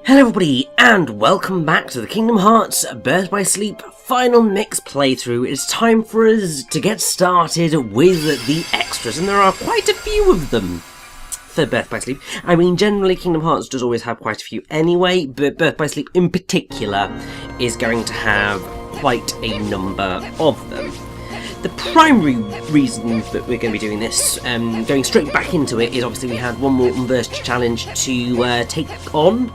Hello everybody, and welcome back to the Kingdom Hearts Birth by Sleep Final Mix playthrough. It's time for us to get started with the extras, and there are quite a few of them for Birth by Sleep. I mean, generally Kingdom Hearts does always have quite a few anyway, but Birth by Sleep in particular is going to have quite a number of them. The primary reason that we're going to be doing this, going straight back into it, is obviously we had one more Unversed challenge to take on.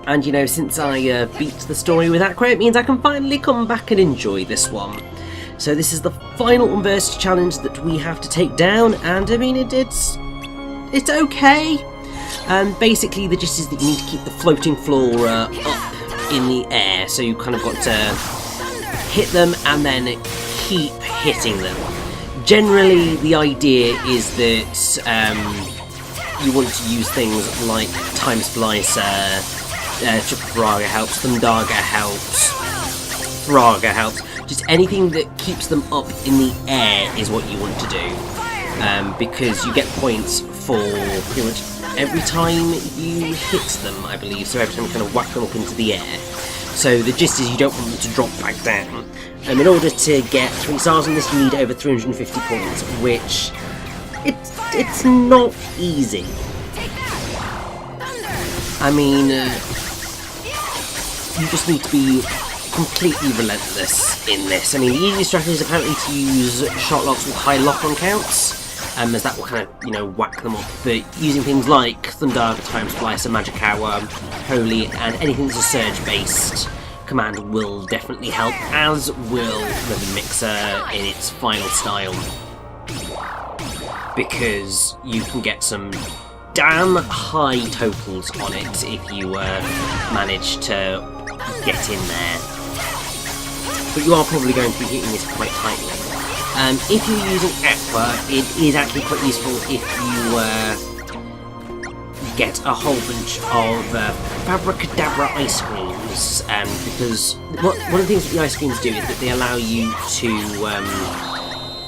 And you know, since I beat the story with Aqua, it means I can finally come back and enjoy this one. So this is the final Unversed challenge that we have to take down, and I mean, it's okay. Basically, the gist is that you need to keep the floating floor up in the air, so you kind of got to hit them and then keep hitting them. Generally, the idea is that you want to use things like Time Splicer. Triple helps, Thundaga helps, Thraga helps. Just anything that keeps them up in the air is what you want to do, because you get points for pretty much every time you hit them, I believe. So every time you kind of whack them up into the air. So the gist is you don't want them to drop back down. In order to get 3 stars on this, you need over 350 points, which it's not easy. I mean, you just need to be completely relentless in this. I mean, the easiest strategy is apparently to use shot locks with high lock-on counts, as that will kind of, you know, whack them up. But using things like Thundaga, Time Splicer, Magic Hour, Holy, and anything that's a surge-based command will definitely help, as will the Mixer in its final style, because you can get some damn high totals on it if you manage to get in there. But you are probably going to be hitting this quite tightly. If you're using Aqua, it is actually quite useful if you get a whole bunch of Fabricadabra ice creams, because one of the things that the ice creams do is that they allow you to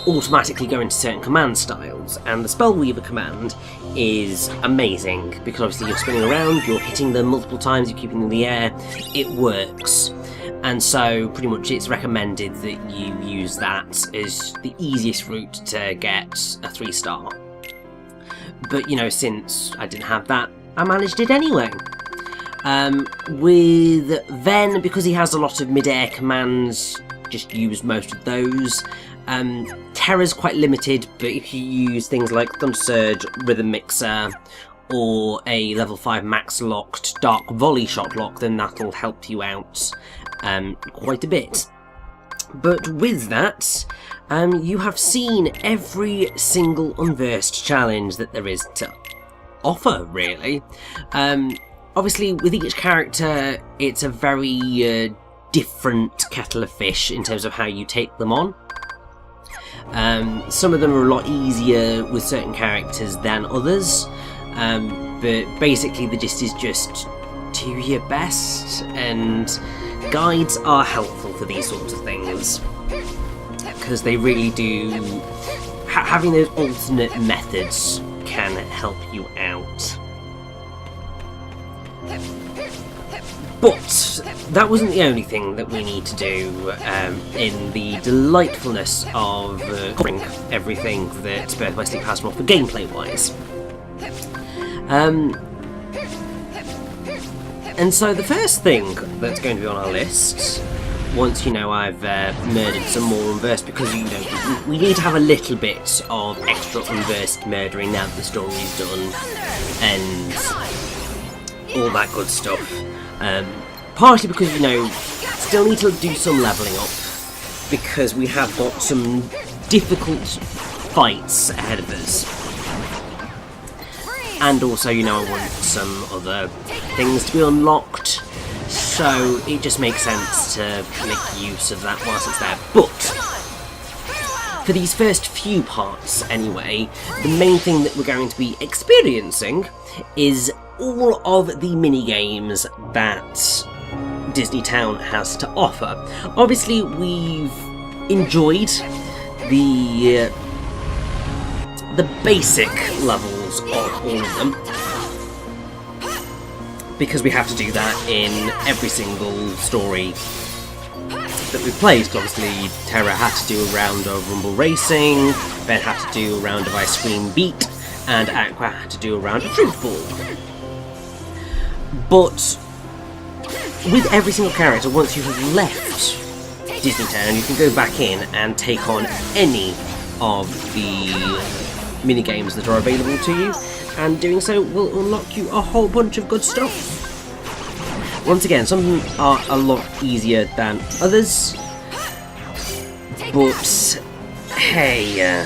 automatically go into certain command styles, and the Spellweaver command is amazing because obviously you're spinning around, you're hitting them multiple times, you're keeping them in the air, it works. And so pretty much it's recommended that you use that as the easiest route to get a 3-star. But you know, since I didn't have that, I managed it anyway. With Ven, because he has a lot of mid-air commands, just use most of those. Terra's quite limited, but if you use things like Thunder Surge, Rhythm Mixer, or a level 5 max locked Dark Volley shot lock, then that'll help you out quite a bit. But with that, you have seen every single Unversed challenge that there is to offer, really. Obviously, with each character, it's a very different kettle of fish in terms of how you take them on. Some of them are a lot easier with certain characters than others, but basically the gist is just do your best, and guides are helpful for these sorts of things, because they really do, having those alternate methods can help you out. But that wasn't the only thing that we need to do in the delightfulness of covering everything that Birth by Sleep has to offer gameplay-wise. And so the first thing that's going to be on our list, once you know I've murdered some more Unversed, because you know we need to have a little bit of extra Unversed murdering now that the story's done, and all that good stuff. Partly because, you know, still need to do some levelling up, because we have got some difficult fights ahead of us. And also, you know, I want some other things to be unlocked, so it just makes sense to make use of that whilst it's there. But for these first few parts anyway, the main thing that we're going to be experiencing is all of the mini-games that Disney Town has to offer. Obviously, we've enjoyed the basic levels of all of them, because we have to do that in every single story that we've played. So obviously Terra had to do a round of Rumble Racing, Ben had to do a round of Ice Cream Beat, and Aqua had to do a round of Truth Ball. But with every single character, once you have left Disney Town, you can go back in and take on any of the minigames that are available to you, and doing so will unlock you a whole bunch of good stuff. Once again, some are a lot easier than others, but hey,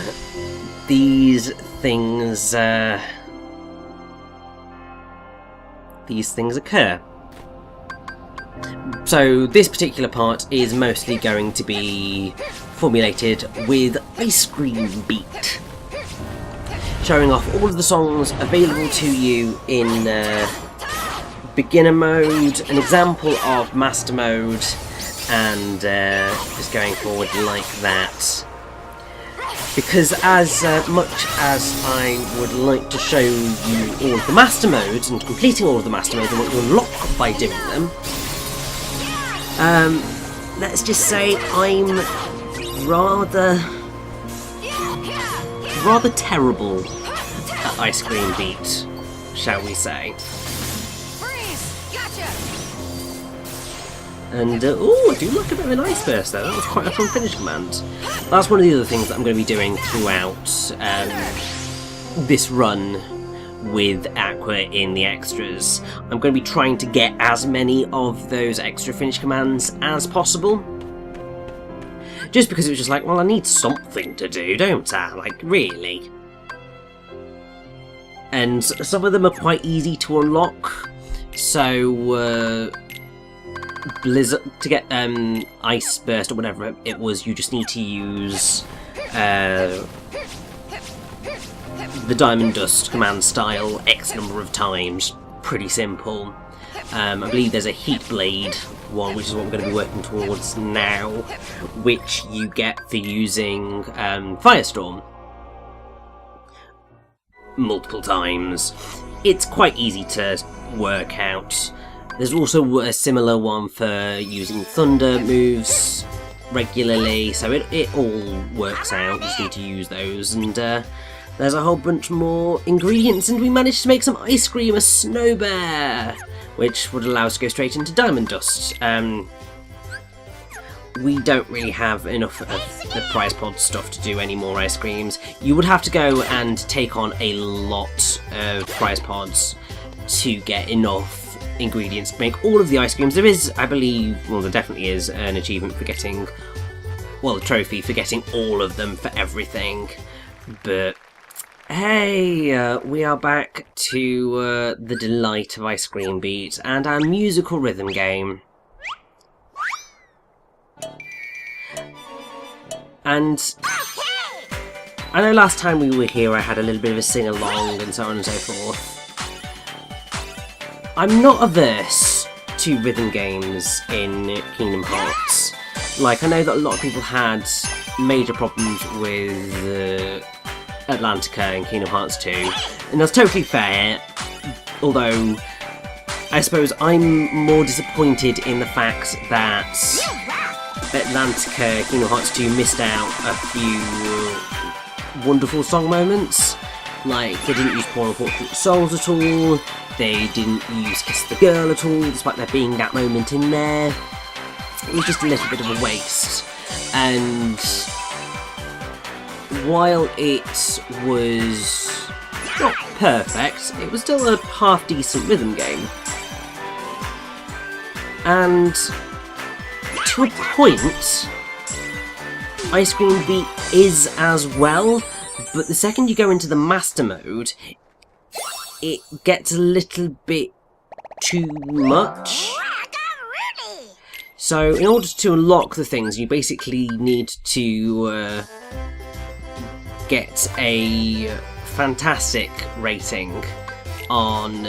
these things occur. So this particular part is mostly going to be formulated with Ice Cream Beat, showing off all of the songs available to you in beginner mode, an example of master mode, and just going forward like that. Because as much as I would like to show you all of the master modes and completing all of the master modes and what you unlock by doing them, let's just say I'm rather terrible at Ice Cream Beat, shall we say. And, oh, I do like a bit of an ice burst there. That was quite a fun finish command. That's one of the other things that I'm going to be doing throughout this run with Aqua in the extras. I'm going to be trying to get as many of those extra finish commands as possible. Just because it was just like, well, I need something to do, don't I? Like, really? And some of them are quite easy to unlock. So, Blizzard, to get Ice Burst or whatever it was, you just need to use the Diamond Dust command style X number of times. Pretty simple. I believe there's a Heat Blade one, which is what I'm going to be working towards now, which you get for using Firestorm multiple times. It's quite easy to work out. There's also a similar one for using Thunder moves regularly, so it all works out. You just need to use those, and there's a whole bunch more ingredients, and we managed to make some ice cream, a snow bear, which would allow us to go straight into Diamond Dust. We don't really have enough of the prize pod stuff to do any more ice creams. You would have to go and take on a lot of prize pods to get enough ingredients to make all of the ice creams. There is, I believe, well, there definitely is an achievement for getting, well, a trophy for getting all of them for everything. But hey, we are back to the delight of Ice Cream Beat and our musical rhythm game. And I know last time we were here I had a little bit of a sing-along and so on and so forth. I'm not averse to rhythm games in Kingdom Hearts. Like, I know that a lot of people had major problems with Atlantica in Kingdom Hearts 2, and that's totally fair, although I suppose I'm more disappointed in the fact that Atlantica Kingdom Hearts 2 missed out a few wonderful song moments. Like, they didn't use Poor Unfortunate Souls at all, they didn't use Kiss the Girl at all, despite there being that moment in there. It was just a little bit of a waste. And while it was not perfect, it was still a half-decent rhythm game. And to a point, Ice Cream Beat is as well, but the second you go into the master mode, it gets a little bit too much. So in order to unlock the things, you basically need to get a fantastic rating on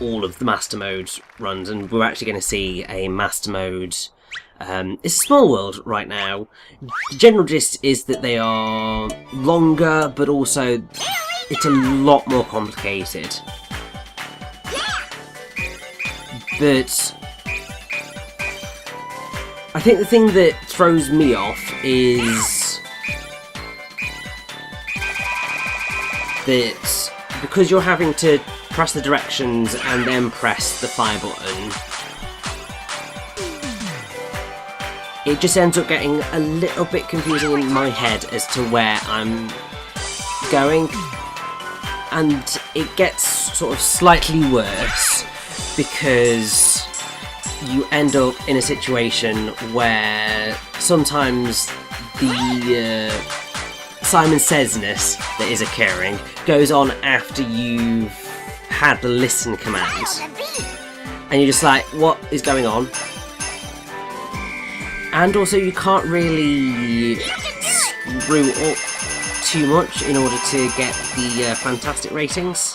all of the master mode runs, and we're actually going to see a master mode. It's a small world right now. The general gist is that they are longer, but also it's a lot more complicated. But I think the thing that throws me off is that because you're having to press the directions and then press the fire button, it just ends up getting a little bit confusing in my head as to where I'm going, and it gets sort of slightly worse because you end up in a situation where sometimes the Simon Says-ness that is occurring goes on after you've had the listen command, and you're just like, what is going on? And also you can't really screw up too much in order to get the fantastic ratings,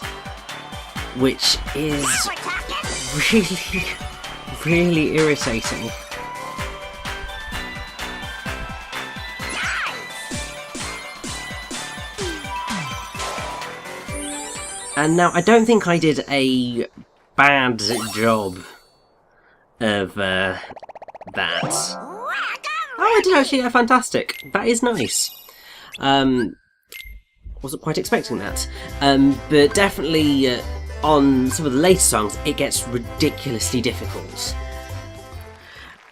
which is really, really irritating. And now, I don't think I did a bad job of that. Oh, I did actually, fantastic. That is nice. Wasn't quite expecting that. But definitely on some of the later songs, it gets ridiculously difficult.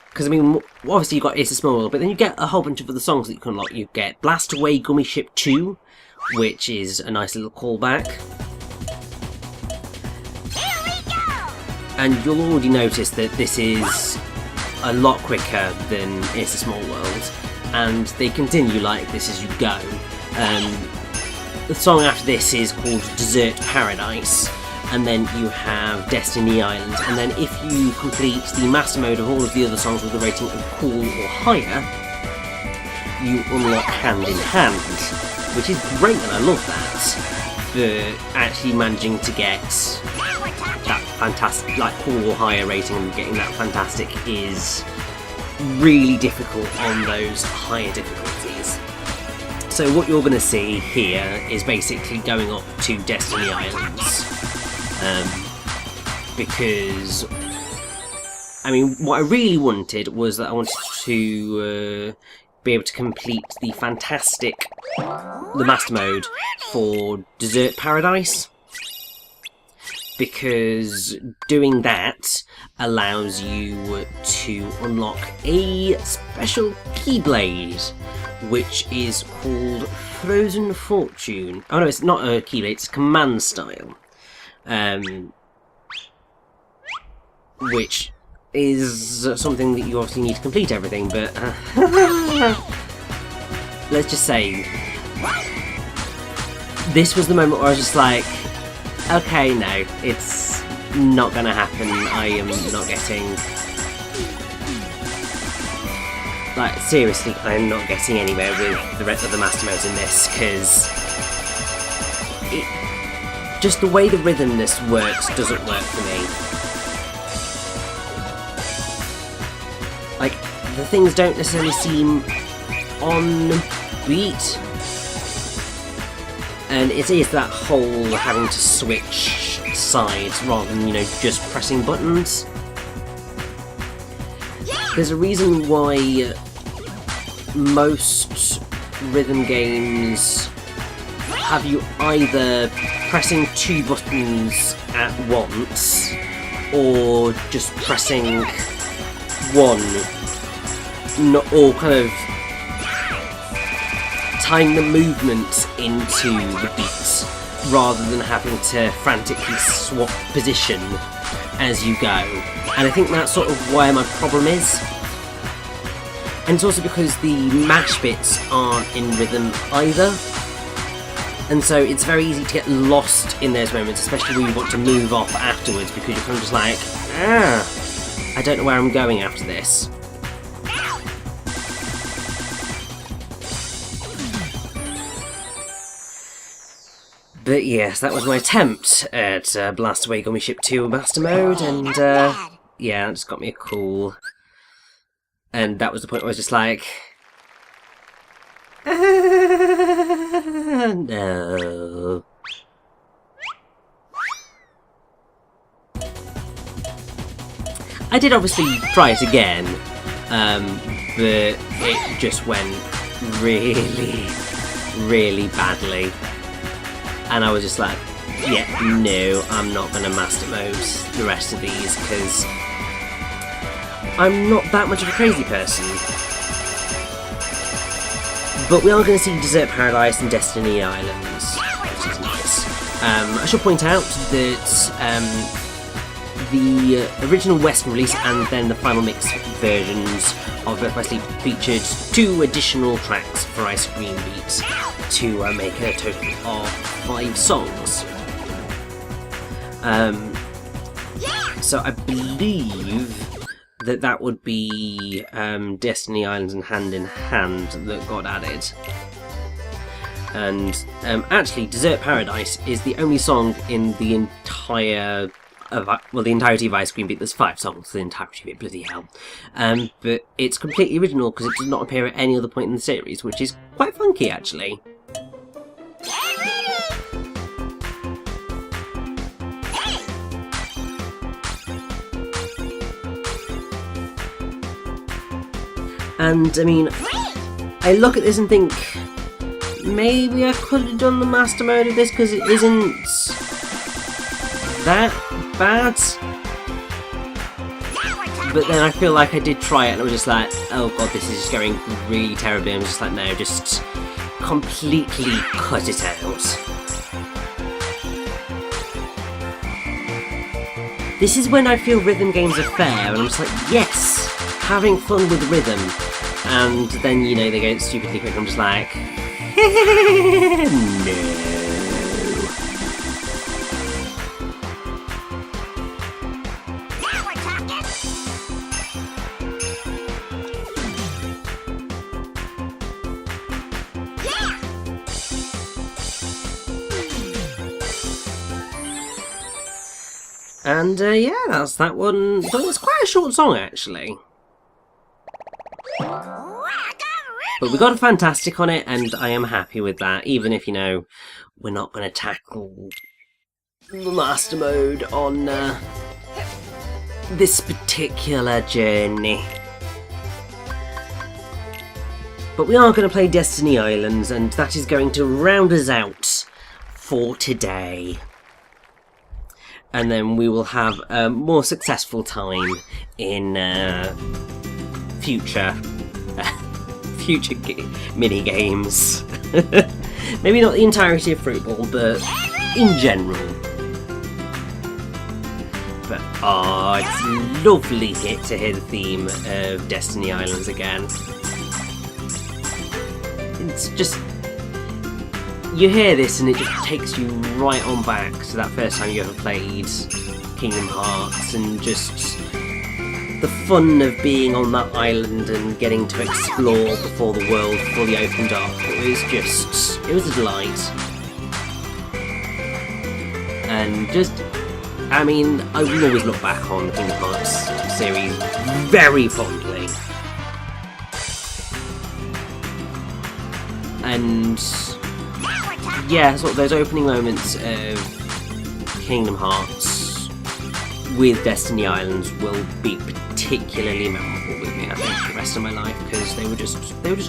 Because, I mean, obviously you've got It's a Small World, but then you get a whole bunch of other songs that you can unlock. You get Blast Away Gummy Ship 2, which is a nice little callback. Here we go! And you'll already notice that this is a lot quicker than It's a Small World, and they continue like this as you go. The song after this is called Desert Paradise, and then you have Destiny Island, and then if you complete the master mode of all of the other songs with a rating of cool or higher, you unlock Hand in Hand, which is great, and I love that, for actually managing to get that fantastic, like cool or higher rating, and getting that fantastic is really difficult on those higher difficulties. So what you're going to see here is basically going up to Destiny Islands, because, I mean, what I really wanted was that I wanted to be able to complete the master mode for Desert Paradise, because doing that allows you to unlock a special Keyblade, which is called Frozen Fortune. Oh no, it's not a Keyblade, it's command style. Which is something that you obviously need to complete everything, but let's just say this was the moment where I was just like, okay, no, it's not gonna happen. I am not getting, like, seriously, I'm not getting anywhere with the rest of the master modes in this, because just the way the rhythmness works doesn't work for me. Like, the things don't necessarily seem on beat, and it is that whole having to switch sides rather than, you know, just pressing buttons. There's a reason why most rhythm games have you either pressing 2 buttons at once or just pressing one, or kind of tying the movement into the beats rather than having to frantically swap position as you go. And I think that's sort of where my problem is. And it's also because the mash bits aren't in rhythm either. And so it's very easy to get lost in those moments, especially when you want to move off afterwards, because you're kind of just like, I don't know where I'm going after this. But yes, that was my attempt at Blast Away Gummy Ship 2 Master Mode, and yeah, it just got me a cool. And that was the point where I was just like, no. I did obviously try it again, but it just went really, really badly. And I was just like, yeah, no, I'm not going to master mode the rest of these, because I'm not that much of a crazy person. But we are going to see Desert Paradise and Destiny Islands, which is nice. I should point out that the original Western release and then the final mix versions of Birth by Sleep featured 2 additional tracks for Ice Cream Beat to make a total of 5 songs. So I believe that would be Destiny Islands and Hand in Hand that got added. And actually, Desert Paradise is the only song in the entire the entirety of Ice Cream Beat. There's 5 songs, the entirety of it, bloody hell. But it's completely original because it does not appear at any other point in the series, which is quite funky, actually. And, I mean, I look at this and think, maybe I could have done the master mode of this because it isn't that bad. But then I feel like I did try it and I was just like, oh god, this is just going really terribly. I'm just like, no, just completely cut it out. This is when I feel rhythm games are fair, and I'm just like, yes, having fun with rhythm. And then, you know, they go stupidly quick, I'm just like, no. And yeah, that's that one. So it's quite a short song, actually. But we got a fantastic on it, and I am happy with that, even if, you know, we're not going to tackle the master mode on this particular journey. But we are going to play Destiny Islands, and that is going to round us out for today. And then we will have a more successful time in future mini games. Maybe not the entirety of Fruitball, but in general. But it's lovely to hear the theme of Destiny Islands again. It's just, you hear this and it just takes you right on back to that first time you ever played Kingdom Hearts, and just the fun of being on that island and getting to explore before the world fully opened up. It was a delight. And just, I mean, I will always look back on the Kingdom Hearts series very fondly. And yeah, sort of those opening moments of Kingdom Hearts with Destiny Islands will be particularly memorable with me, I think, for the rest of my life, because they were just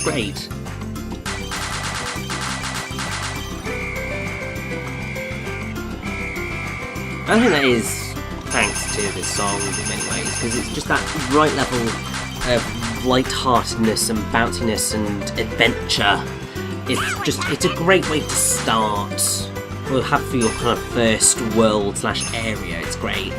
great. I think that is thanks to this song in many ways, because it's just that right level of lightheartedness and bounciness and adventure. It's a great way to start. We'll have for your kind of first world/area. It's great.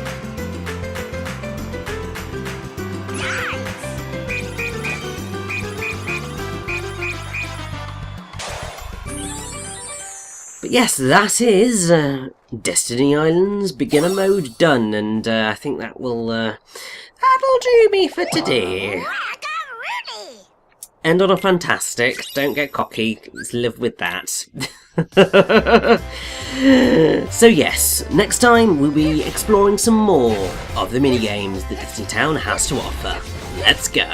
But yes, that is Destiny Islands beginner mode done, and I think that will that'll do me for today. End on a fantastic. Don't get cocky. Let's live with that. So yes, next time we'll be exploring some more of the minigames that Disney Town has to offer. Let's go.